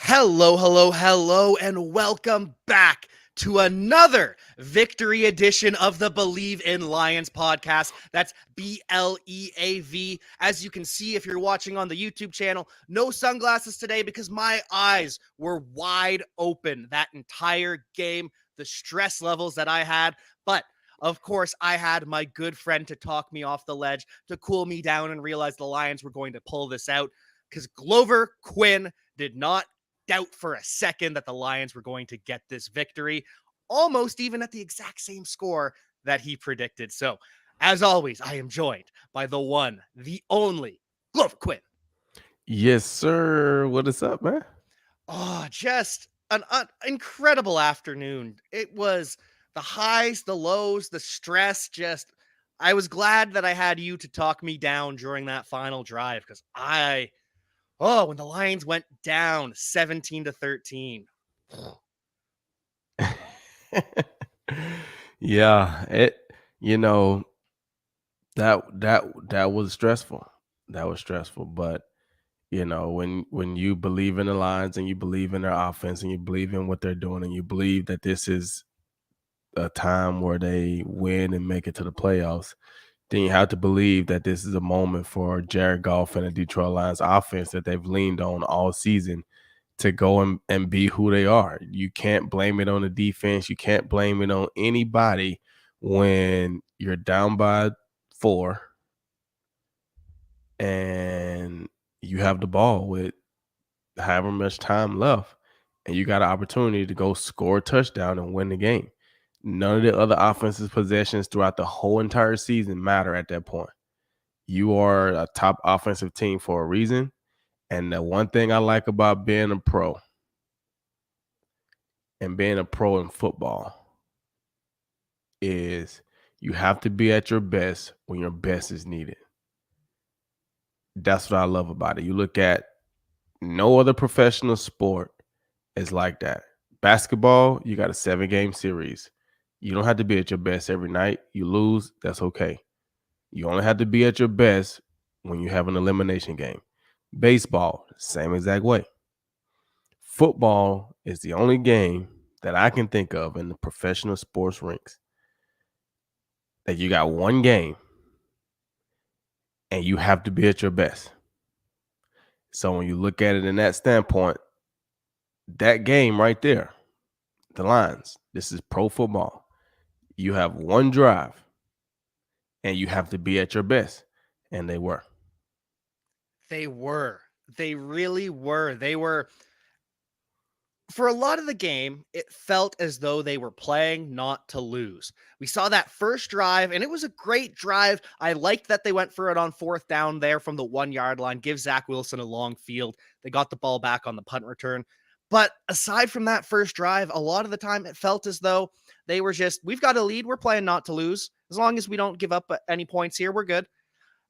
Hello, hello, hello, and welcome back to another victory edition of the Believe in Lions podcast. That's BLEAV. As you can see, if you're watching on the YouTube channel, no sunglasses today because my eyes were wide open that entire game, the stress levels that I had. But of course, I had my good friend to talk me off the ledge, to cool me down and realize the Lions were going to pull this out because Glover Quinn did not doubt for a second that the Lions were going to get this victory, almost even at the exact same score that he predicted. So, as always, I am joined by the one, the only Glover Quinn. Yes, sir. What is up, man? Oh, just an incredible afternoon. It was the highs, the lows, the stress. I was glad that I had you to talk me down during that final drive because when the Lions went down 17-13. Yeah, you know, that was stressful. That was stressful, but when you believe in the Lions and you believe in their offense and you believe in what they're doing and you believe that this is a time where they win and make it to the playoffs, then you have to believe that this is a moment for Jared Goff and the Detroit Lions offense that they've leaned on all season to go and be who they are. You can't blame it on the defense. You can't blame it on anybody when you're down by 4 and you have the ball with however much time left and you got an opportunity to go score a touchdown and win the game. None of the other offensive possessions throughout the whole entire season matter at that point. You are a top offensive team for a reason. And the one thing I like about being a pro and being a pro in football is you have to be at your best when your best is needed. That's what I love about it. You look at no other professional sport is like that. Basketball, you got a 7-game series. You don't have to be at your best every night. You lose, that's okay. You only have to be at your best when you have an elimination game. Baseball, same exact way. Football is the only game that I can think of in the professional sports rinks that you got one game and you have to be at your best. So when you look at it in that standpoint, that game right there, the Lions, this is pro football. You have one drive and you have to be at your best. And they were. They were. They really were. They were. For a lot of the game, it felt as though they were playing not to lose. We saw that first drive, and it was a great drive. I liked that they went for it on fourth down there from the 1 yard line, give Zach Wilson a long field. They got the ball back on the punt return. But aside from that first drive, a lot of the time it felt as though they were we've got a lead. We're playing not to lose. As long as we don't give up any points here, we're good.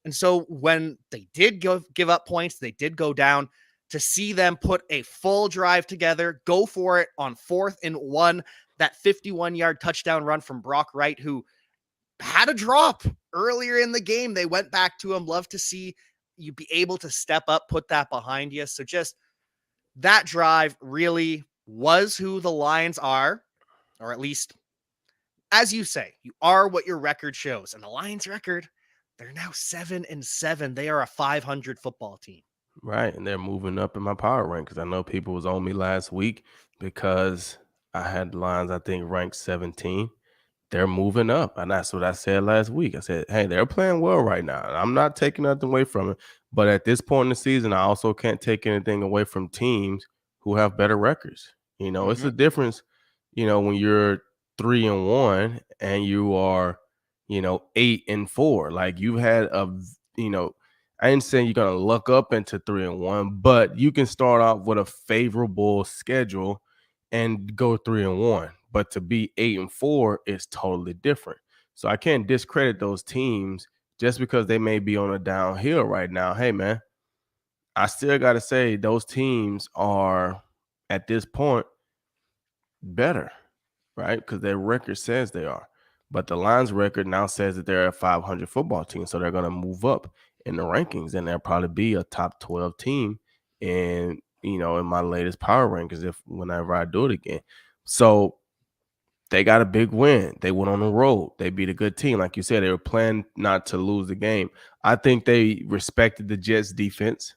And so when they did give up points, they did go down. To see them put a full drive together, go for it on 4th and 1, that 51-yard touchdown run from Brock Wright, who had a drop earlier in the game. They went back to him. Love to see you be able to step up, put that behind you. So just that drive really was who the Lions are, or at least, as you say, you are what your record shows. And the Lions record, they're now 7-7. They are a 500 football team. Right. And they're moving up in my power rank because I know people was on me last week because I had the Lions, I think, ranked 17. They're moving up. And that's what I said last week. I said, hey, they're playing well right now. I'm not taking nothing away from it. But at this point in the season, I also can't take anything away from teams who have better records. It's a difference, when you're 3-1 and you are, 8-4. Like you've had I ain't saying you're gonna luck up into 3-1, but you can start off with a favorable schedule and go 3-1. But to be 8-4 is totally different. So I can't discredit those teams just because they may be on a downhill right now. Hey man, I still gotta say those teams are at this point better, right? Because their record says they are. But the Lions record now says that they're a 500 football team. So they're going to move up in the rankings and they'll probably be a top 12 team in in my latest power rankings if whenever I do it again. So they got a big win. They went on the road. They beat a good team. Like you said, they were planning not to lose the game. I think they respected the Jets defense.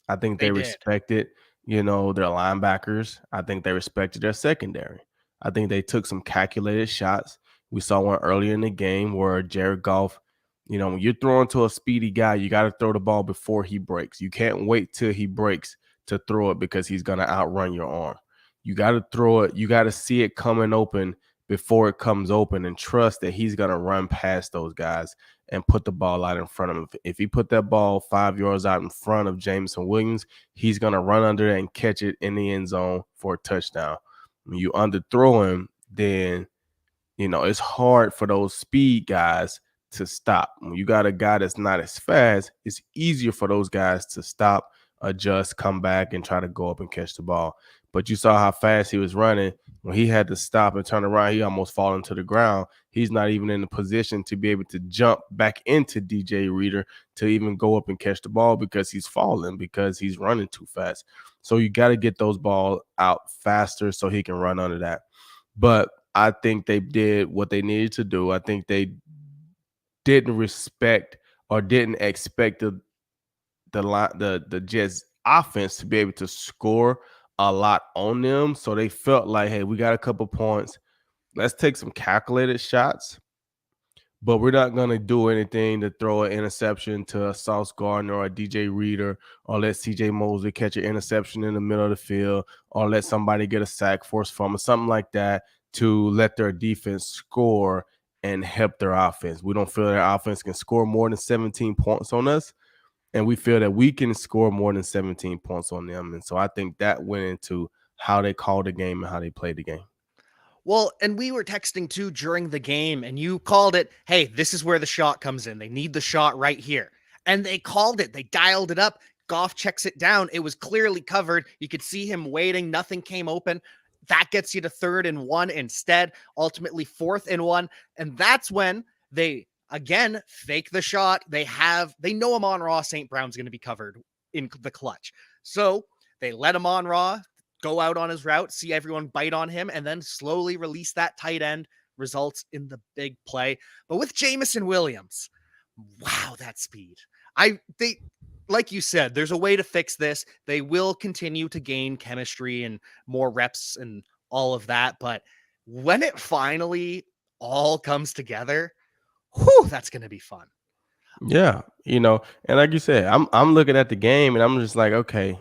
I think They they did. respected, their linebackers. I think they respected their secondary. I think they took some calculated shots. We saw one earlier in the game where Jared Goff, when you're throwing to a speedy guy, you got to throw the ball before he breaks. You can't wait till he breaks to throw it because he's going to outrun your arm. You got to throw it. You got to see it coming open before it comes open and trust that he's going to run past those guys and put the ball out in front of him. If he put that ball 5 yards out in front of Jameson Williams, he's going to run under it and catch it in the end zone for a touchdown. When you underthrow him, then, it's hard for those speed guys to stop. When you got a guy that's not as fast, it's easier for those guys to stop, adjust, come back, and try to go up and catch the ball. But you saw how fast he was running. When he had to stop and turn around, he almost fallen to the ground. He's not even in the position to be able to jump back into DJ Reader to even go up and catch the ball because he's falling, because he's running too fast. So you got to get those balls out faster so he can run under that. But I think they did what they needed to do. I think they didn't respect or didn't expect the Jets offense to be able to score a lot on them. So they felt like, hey, we got a couple points. Let's take some calculated shots, but we're not going to do anything to throw an interception to a Sauce Gardner or a DJ Reader, or let CJ Mosley catch an interception in the middle of the field, or let somebody get a sack, force fumble, something like that, to let their defense score and help their offense. We don't feel their offense can score more than 17 points on us, and we feel that we can score more than 17 points on them. And so I think that went into how they called the game and how they played the game. Well, and we were texting too during the game, and you called it, hey, this is where the shot comes in. They need the shot right here. And they called it. They dialed it up. Goff checks it down. It was clearly covered. You could see him waiting. Nothing came open. That gets you to 3rd and 1 instead, ultimately 4th and 1. And that's when they, again, fake the shot. They know Amon-Ra St. Brown's going to be covered in the clutch. So they let Amon-Ra go out on his route, see everyone bite on him, and then slowly release that tight end, results in the big play. But with Jameson Williams, wow, that speed. They like you said, there's a way to fix this. They will continue to gain chemistry and more reps and all of that. But when it finally all comes together, whew, that's going to be fun. Yeah. And like you said, I'm looking at the game and I'm just like, okay,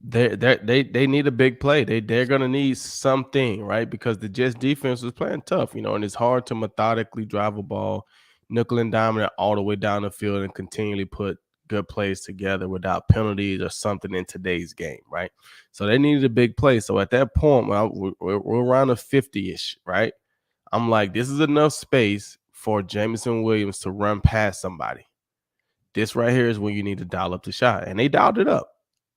they need a big play. They're gonna need something, right? Because the Jets defense was playing tough, and it's hard to methodically drive a ball, nickel and dime it all the way down the field and continually put good plays together without penalties or something in today's game, right? So they needed a big play. So at that point, we're around a 50-ish, right? I'm like, this is enough space for Jameson Williams to run past somebody. This right here is when you need to dial up the shot, and they dialed it up.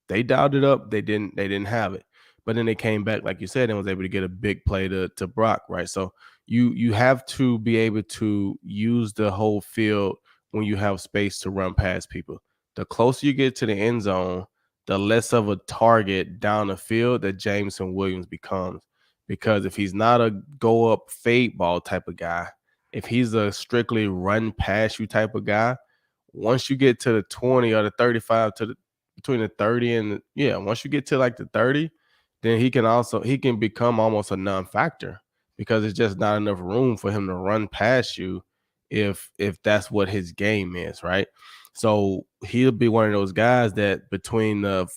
They dialed it up. They didn't have it. But then they came back, like you said, and was able to get a big play to Brock, right? So you have to be able to use the whole field when you have space to run past people. The closer you get to the end zone, the less of a target down the field that Jameson Williams becomes. Because if he's not a go up fade ball type of guy, if he's a strictly run past you type of guy, once you get to the 20 or the 35 between the 30 and once you get to like the 30, then he can become almost a non-factor because it's just not enough room for him to run past you if that's what his game is, right? So he'll be one of those guys that between the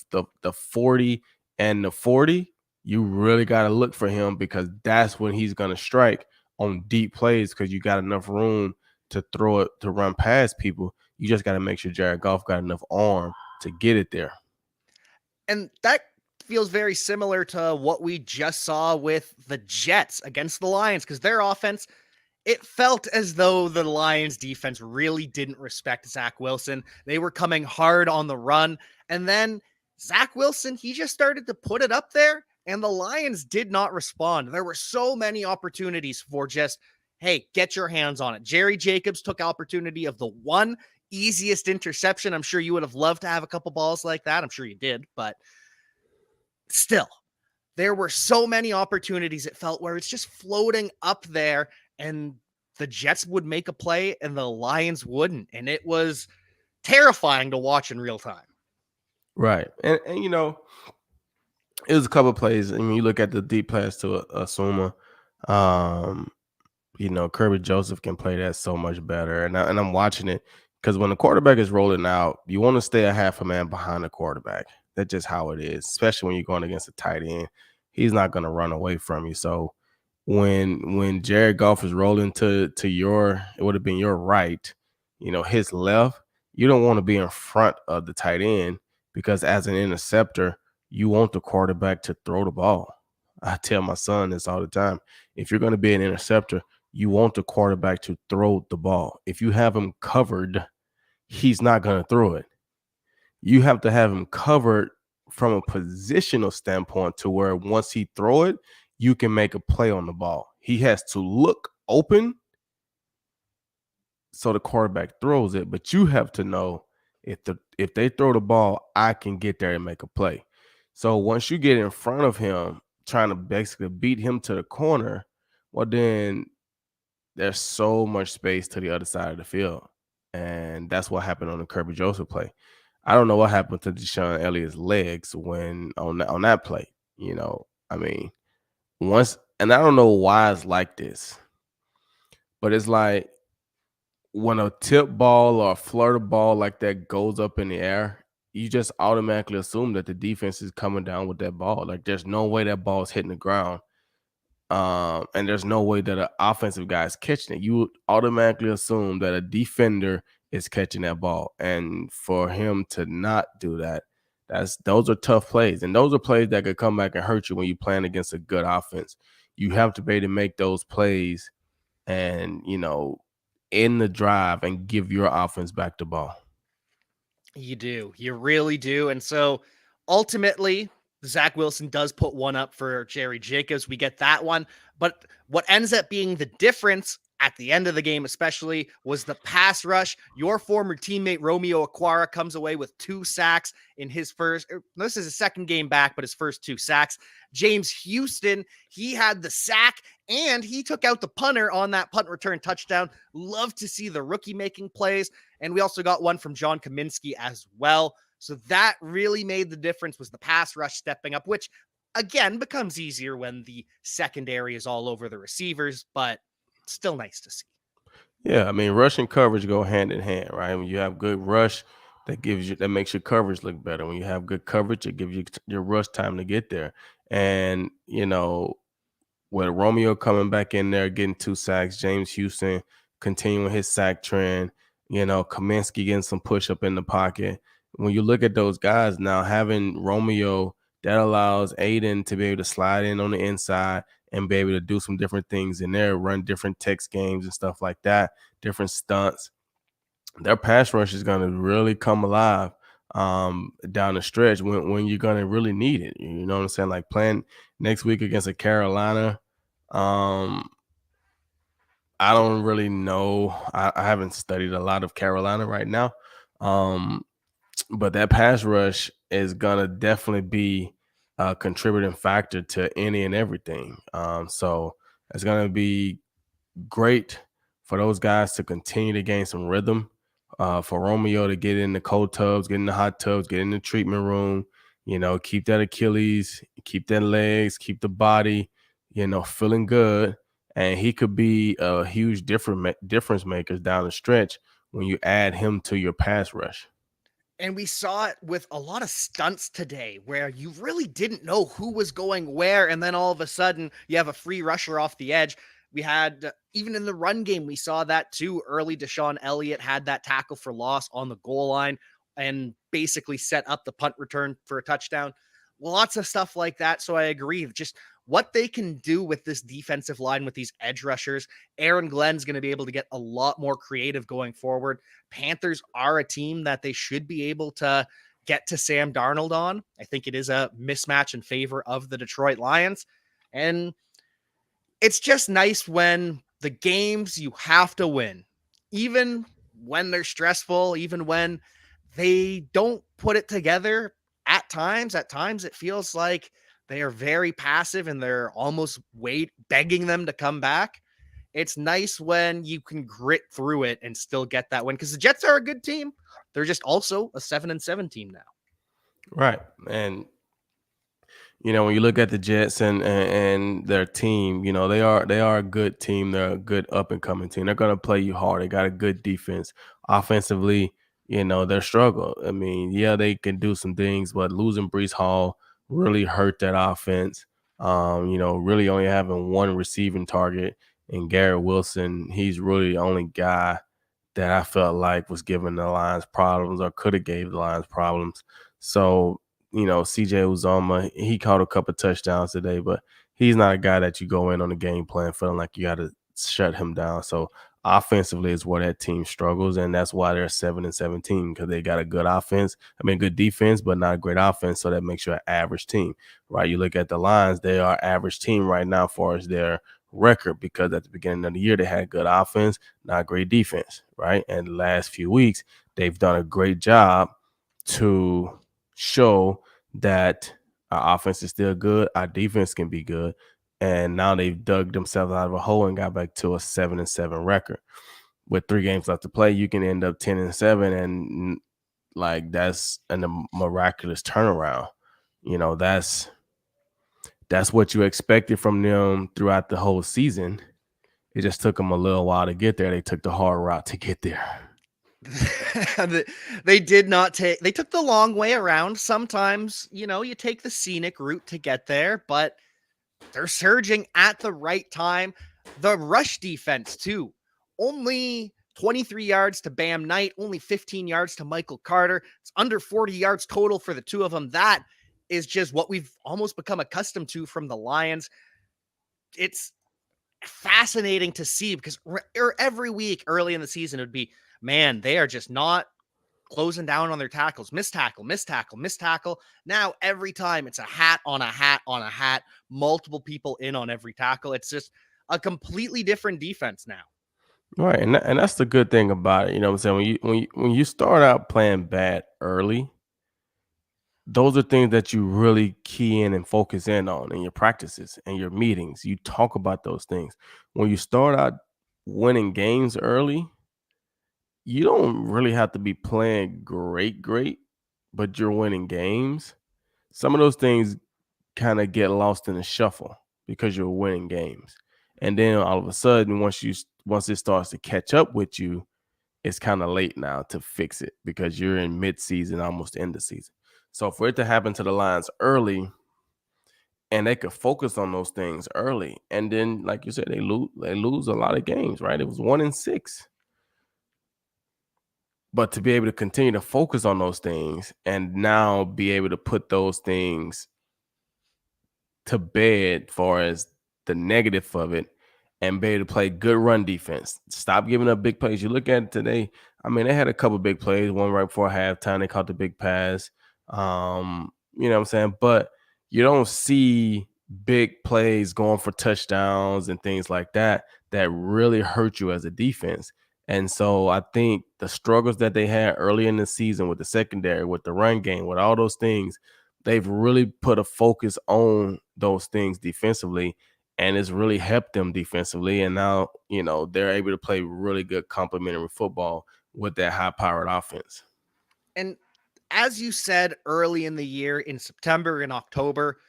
40 and the 40, you really got to look for him because that's when he's going to strike on deep plays because you got enough room to throw it, to run past people. You just got to make sure Jared Goff got enough arm to get it there. And that feels very similar to what we just saw with the Jets against the Lions, because their offense, it felt as though the Lions defense really didn't respect Zach Wilson. They were coming hard on the run. And then Zach Wilson, he just started to put it up there, and the Lions did not respond. There were so many opportunities for just, hey, get your hands on it. Jerry Jacobs took opportunity of the one easiest interception. I'm sure you would have loved to have a couple balls like that. I'm sure you did, but still, there were so many opportunities it felt where it's just floating up there and the Jets would make a play and the Lions wouldn't. And it was terrifying to watch in real time. Right. And it was a couple of plays. I mean, you look at the deep pass to Asuma. Um, Kirby Joseph can play that so much better. And I'm watching it because when the quarterback is rolling out, you want to stay a half a man behind the quarterback. That's just how it is, especially when you're going against a tight end. He's not going to run away from you. So when Jared Goff is rolling to your, it would have been your right, his left, you don't want to be in front of the tight end because as an interceptor, you want the quarterback to throw the ball. I tell my son this all the time. If you're going to be an interceptor, you want the quarterback to throw the ball. If you have him covered, he's not going to throw it. You have to have him covered from a positional standpoint to where once he throw it, you can make a play on the ball. He has to look open so the quarterback throws it, but you have to know if they throw the ball, I can get there and make a play. So once you get in front of him, trying to basically beat him to the corner, well, then there's so much space to the other side of the field. And that's what happened on the Kirby Joseph play. I don't know what happened to Deshaun Elliott's legs when on that play. I mean, and I don't know why it's like this, but it's like when a tip ball or a flutter ball like that goes up in the air, you just automatically assume that the defense is coming down with that ball. Like there's no way that ball is hitting the ground. And there's no way that an offensive guy is catching it. You would automatically assume that a defender is catching that ball. And for him to not do that, those are tough plays. And those are plays that could come back and hurt you when you're playing against a good offense. You have to be able to make those plays and, in the drive and give your offense back the ball. You do. You really do. And so ultimately, Zach Wilson does put one up for Jerry Jacobs. We get that one. But what ends up being the difference at the end of the game, especially, was the pass rush. Your former teammate Romeo Okwara comes away with 2 sacks in his first. This is his second game back, but his first 2 sacks. James Houston, he had the sack and he took out the punter on that punt return touchdown. Love to see the rookie making plays. And we also got one from John Kaminsky as well. So that really made the difference, was the pass rush stepping up, which again becomes easier when the secondary is all over the receivers, but still nice to see. Yeah, I mean, rush and coverage go hand in hand, right? When you have good rush, that makes your coverage look better. When you have good coverage, it gives you your rush time to get there. And with Romeo coming back in there, getting 2 sacks, James Houston continuing his sack trend, Kaminsky getting some push up in the pocket. When you look at those guys now, having Romeo, that allows Aiden to be able to slide in on the inside and be able to do some different things in there, run different text games and stuff like that, different stunts. Their pass rush is going to really come alive down the stretch when you're going to really need it. You know what I'm saying? Like playing next week against a Carolina. I don't really know. I haven't studied a lot of Carolina right now. But that pass rush is going to definitely be a contributing factor to any and everything. So it's going to be great for those guys to continue to gain some rhythm, for Romeo to get in the cold tubs, get in the hot tubs, get in the treatment room, keep that Achilles, keep that legs, keep the body, feeling good. And he could be a huge difference maker down the stretch when you add him to your pass rush. And we saw it with a lot of stunts today where you really didn't know who was going where. And then all of a sudden you have a free rusher off the edge. We had, even in the run game, we saw that too. Early Deshaun Elliott had that tackle for loss on the goal line and basically set up the punt return for a touchdown. Lots of stuff like that. So I agree. Just what they can do with this defensive line with these edge rushers. Aaron Glenn's going to be able to get a lot more creative going forward. Panthers are a team that they should be able to get to Sam Darnold on. I think it is a mismatch in favor of the Detroit Lions. And it's just nice when the games you have to win, even when they're stressful, even when they don't put it together at times. At times, it feels like they are very passive and they're almost begging them to come back. It's nice when you can grit through it and still get that win because the Jets are a good team. They're just also a 7-7 team now. Right. And when you look at the Jets and their team, they are a good team. They're a good up and coming team. They're going to play you hard. They got a good defense. Offensively, they're struggle. I mean, yeah, they can do some things, but losing Brees Hall really hurt that offense. Really only having one receiving target and Garrett Wilson, he's really the only guy that I felt like was giving the Lions problems or could have gave the Lions problems. So, CJ Uzoma, he caught a couple touchdowns today, but he's not a guy that you go in on the game plan feeling like you got to shut him down. So offensively is where that team struggles, and that's why they're 7-17 because they got a good offense. I mean, good defense, but not a great offense. So that makes you an average team, right? You look at the Lions; they are average team right now as far as their record because at the beginning of the year they had good offense, not great defense, right? And the last few weeks they've done a great job to show that our offense is still good, our defense can be good, and now they've dug themselves out of a hole and got back to a 7-7 record. With 3 games left to play, you can end up 10-7, and like that's a miraculous turnaround. That's what you expected from them throughout the whole season. It just took them a little while to get there. They took the hard route to get there. They did not they took the long way around. Sometimes, you take the scenic route to get there, but they're surging at the right time. The rush defense, too. Only 23 yards to Bam Knight, only 15 yards to Michael Carter. It's under 40 yards total for the two of them. That is just what we've almost become accustomed to from the Lions. It's fascinating to see because every week early in the season, it would be, man, they are just not closing down on their tackles. Miss tackle, miss tackle, miss tackle. Now, every time it's a hat on a hat on a hat, multiple people in on every tackle. It's just a completely different defense now. Right, and that's the good thing about it. You know what I'm saying? When you start out playing bad early, those are things that you really key in and focus in on in your practices and your meetings. You talk about those things. When you start out winning games early, you don't really have to be playing great, but you're winning games. Some of those things kind of get lost in the shuffle because you're winning games. And then all of a sudden, once it starts to catch up with you, it's kind of late now to fix it because you're in mid-season, almost end of season. So for it to happen to the Lions early, and they could focus on those things early, and then, like you said, they lose a lot of games, right? It was 1-6. But to be able to continue to focus on those things and now be able to put those things to bed far as the negative of it and be able to play good run defense. Stop giving up big plays. You look at it today, I mean, they had a couple big plays, one right before halftime. They caught the big pass. You know what I'm saying? But you don't see big plays going for touchdowns and things like that that really hurt you as a defense. And so I think the struggles that they had early in the season with the secondary, with the run game, with all those things, they've really put a focus on those things defensively, and it's really helped them defensively. And now, they're able to play really good complementary football with that high-powered offense. And as you said early in the year, in September and October,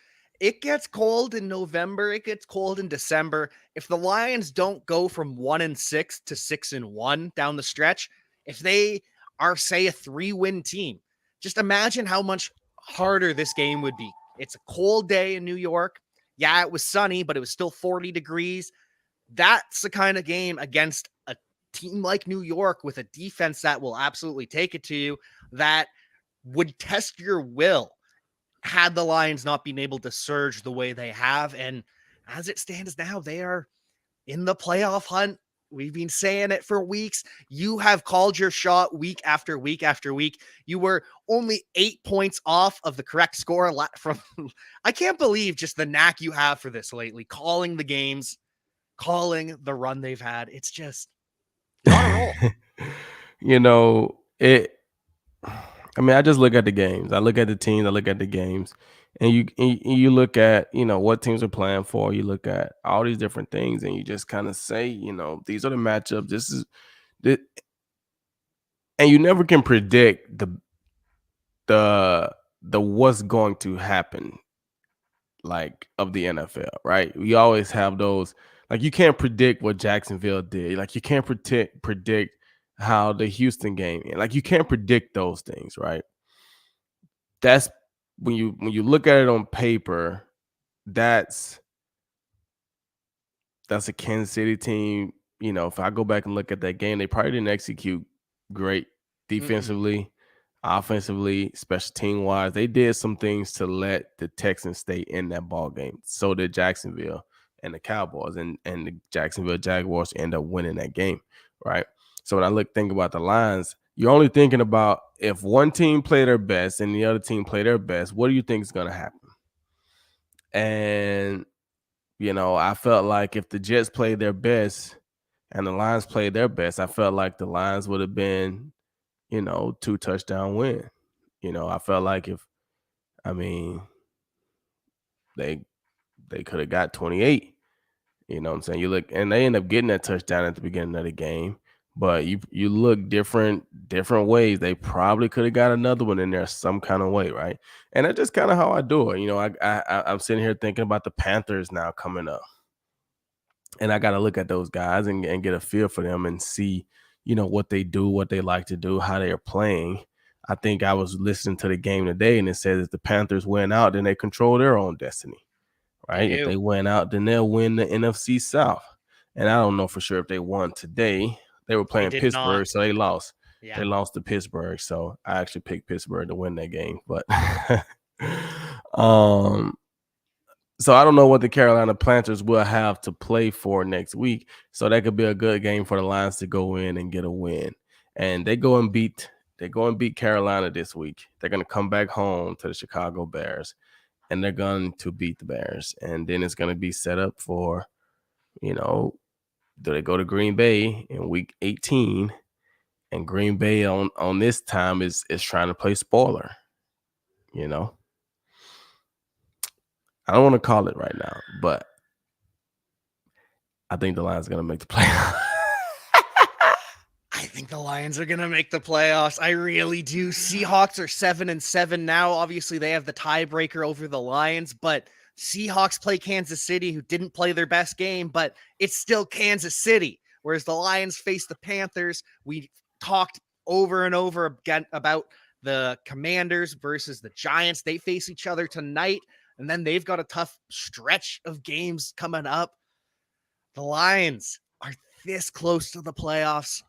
it gets cold in November. It gets cold in December. If the Lions don't go from 1-6 to 6-1 down the stretch, if they are, say, a 3-win team, just imagine how much harder this game would be. It's a cold day in New York. Yeah, it was sunny, but it was still 40 degrees. That's the kind of game against a team like New York with a defense that will absolutely take it to you, that would test your will had the Lions not been able to surge the way they have. And as it stands now, they are in the playoff hunt. We've been saying it for weeks. You have called your shot week after week after week. You were only 8 points off of the correct score from. I can't believe just the knack you have for this lately, calling the games, calling the run they've had. It's just on a roll. you know, it I mean, I just look at the games. I look at the teams, I look at the games, and you look at, what teams are playing for. You look at all these different things and you just kind of say, these are the matchups. This is the and you never can predict the the what's going to happen like of the NFL, right? We always have those like you can't predict what Jacksonville did. Like you can't predict how the Houston game like you can't predict those things, right? That's when you look at it on paper, that's a Kansas City team. If I go back and look at that game, they probably didn't execute great Mm-mm. defensively, offensively, special team wise. They did some things to let the Texans stay in that ball game. So did Jacksonville and the Cowboys, and the Jacksonville Jaguars end up winning that game, right? So when I think about the Lions, you're only thinking about if one team play their best and the other team play their best, what do you think is going to happen? And I felt like if the Jets played their best and the Lions played their best, I felt like the Lions would have been, 2-touchdown win. I felt like I mean, they they could have got 28. You know what I'm saying? You look and they end up getting that touchdown at the beginning of the game, but you look different ways. They probably could have got another one in there some kind of way, right? And that's just kind of how I do it. I'm sitting here thinking about the Panthers now coming up. And I got to look at those guys and get a feel for them and see, what they do, what they like to do, how they are playing. I think I was listening to the game today and it says if the Panthers win out, then they control their own destiny, They right? If do. they win out, then they'll win the NFC South. And I don't know for sure if they won today. They were They playing did not. Pittsburgh, so they lost. Yeah. They lost to Pittsburgh. So I actually picked Pittsburgh to win that game. But um so I don't know what the Carolina Panthers will have to play for next week. So that could be a good game for the Lions to go in and get a win. And they go and beat Carolina this week. They're going to come back home to the Chicago Bears and they're going to beat the Bears. And then it's going to be set up for, do they go to Green Bay in week 18? And Green Bay on this time is trying to play spoiler, you know. I don't want to call it right now, but I think the Lions are going to make the playoffs. I think the Lions are going to make the playoffs. I really do. Seahawks are 7-7 now. Obviously, they have the tiebreaker over the Lions, but Seahawks play Kansas City, who didn't play their best game, but it's still Kansas City. Whereas the Lions face the Panthers. We talked over and over again about the Commanders versus the Giants. They face each other tonight, and then they've got a tough stretch of games coming up. The Lions are this close to the playoffs.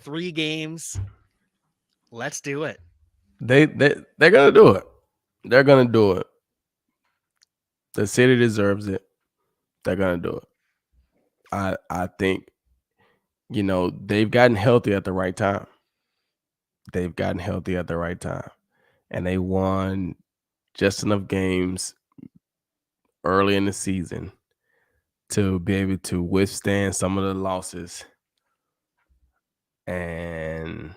3 games. Let's do it. They're gonna do it. They're gonna do it. The city deserves it. They're gonna do it. I think they've gotten healthy at the right time. They've gotten healthy at the right time, and they won just enough games early in the season to be able to withstand some of the losses and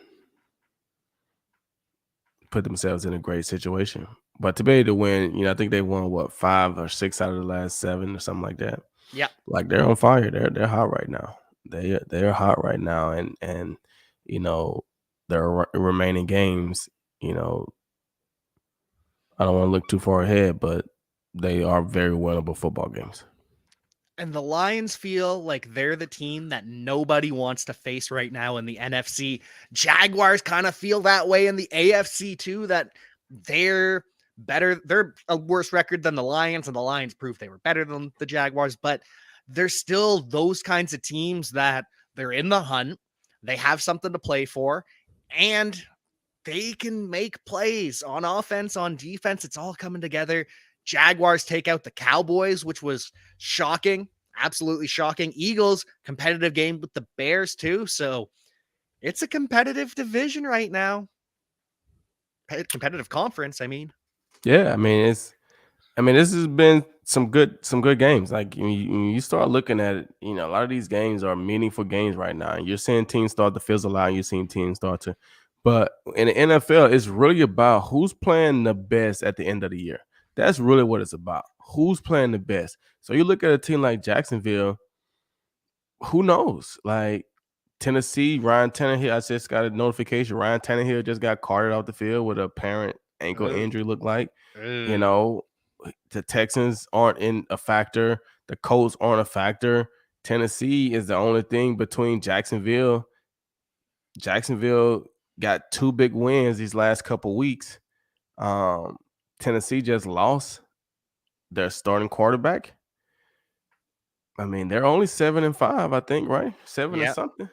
put themselves in a great situation. But to be able to win, I think they won what 5 or 6 out of the last 7 or something like that. Yeah. Like they're on fire. They're hot right now. They're hot right now, and their remaining games. I don't want to look too far ahead, but they are very winnable football games. And the Lions feel like they're the team that nobody wants to face right now in the NFC. Jaguars kind of feel that way in the AFC too, that they're better. They're a worse record than the Lions, and the Lions proved they were better than the Jaguars, but they're still those kinds of teams that they're in the hunt. They have something to play for, and they can make plays on offense, on defense. It's all coming together. Jaguars take out the Cowboys, which was shocking, absolutely shocking. Eagles, competitive game with the Bears, too. So it's a competitive division right now. Competitive conference, I mean. Yeah, I mean this has been some good games. Like you start looking at it, a lot of these games are meaningful games right now. And you're seeing teams start to fizzle out. And you're seeing teams start to, but in the NFL, it's really about who's playing the best at the end of the year. That's really what it's about. Who's playing the best. So you look at a team like Jacksonville. Who knows? Like Tennessee, Ryan Tannehill. I just got a notification. Ryan Tannehill just got carted off the field with a apparent ankle Ooh, injury. Look like. You ooh. know, the Texans aren't in a factor. The Colts aren't a factor. Tennessee is the only thing between Jacksonville. Jacksonville got 2 big wins these last couple weeks. Um, Tennessee just lost their starting quarterback. I mean, they're only 7-5, I think, right? 7 or Yeah. something.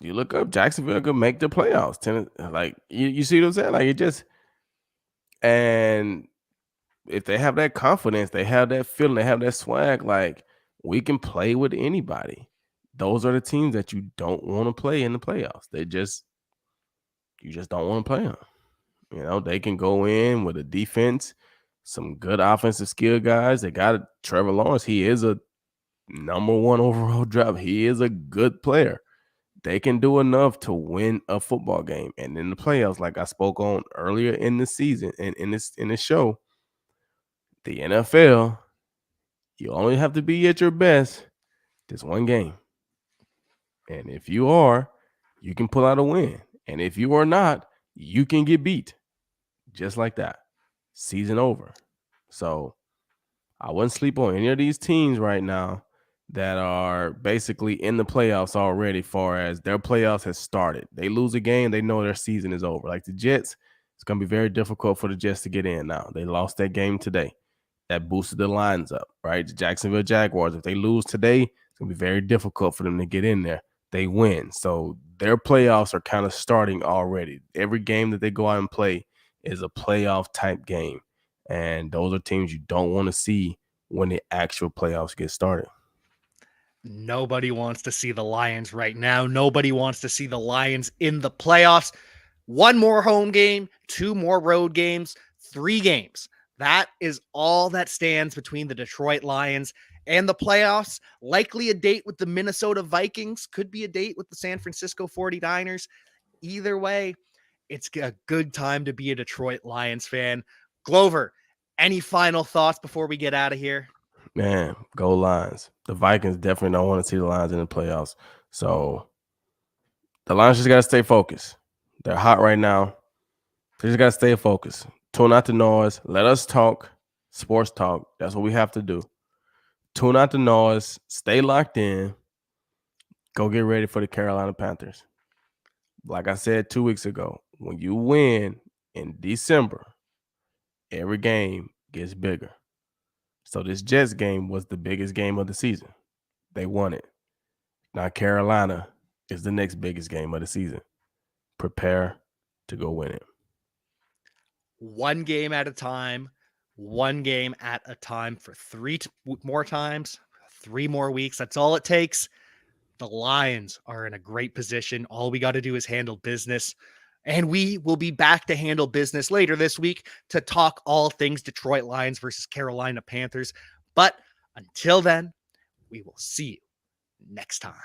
You look up Jacksonville could make the playoffs. Like you see what I'm saying? Like it just and if they have that confidence, they have that feeling, they have that swag, like we can play with anybody. Those are the teams that you don't want to play in the playoffs. You just don't want to play them. They can go in with a defense, some good offensive skill guys. They got Trevor Lawrence. He is a number 1 overall draft. He is a good player. They can do enough to win a football game. And in the playoffs, like I spoke on earlier in the season and in this show, the NFL, you only have to be at your best this one game. And if you are, you can pull out a win. And if you are not, you can get beat. Just like that. Season over. So I wouldn't sleep on any of these teams right now that are basically in the playoffs already, far as their playoffs has started. They lose a game, they know their season is over. Like the Jets, it's going to be very difficult for the Jets to get in now. They lost that game today. That boosted the lines up, right? The Jacksonville Jaguars, if they lose today, it's going to be very difficult for them to get in there. They win. So their playoffs are kind of starting already. Every game that they go out and play is a playoff type game. And those are teams you don't want to see when the actual playoffs get started. Nobody wants to see the Lions right now. Nobody wants to see the Lions in the playoffs. One more home game, 2 more road games, 3 games. That is all that stands between the Detroit Lions and the playoffs. Likely a date with the Minnesota Vikings, could be a date with the San Francisco 49ers. Either way, it's a good time to be a Detroit Lions fan. Glover, any final thoughts before we get out of here? Man, go Lions. The Vikings definitely don't want to see the Lions in the playoffs. So the Lions just got to stay focused. They're hot right now. They just got to stay focused. Tune out the noise. Let us talk. Sports talk. That's what we have to do. Tune out the noise. Stay locked in. Go get ready for the Carolina Panthers. Like I said 2 weeks ago, when you win in December, every game gets bigger. So this Jets game was the biggest game of the season. They won it. Now Carolina is the next biggest game of the season. Prepare to go win it. One game at a time, one game at a time for 3 more times, 3 more weeks. That's all it takes. The Lions are in a great position. All we got to do is handle business. And we will be back to handle business later this week to talk all things Detroit Lions versus Carolina Panthers. But until then, we will see you next time.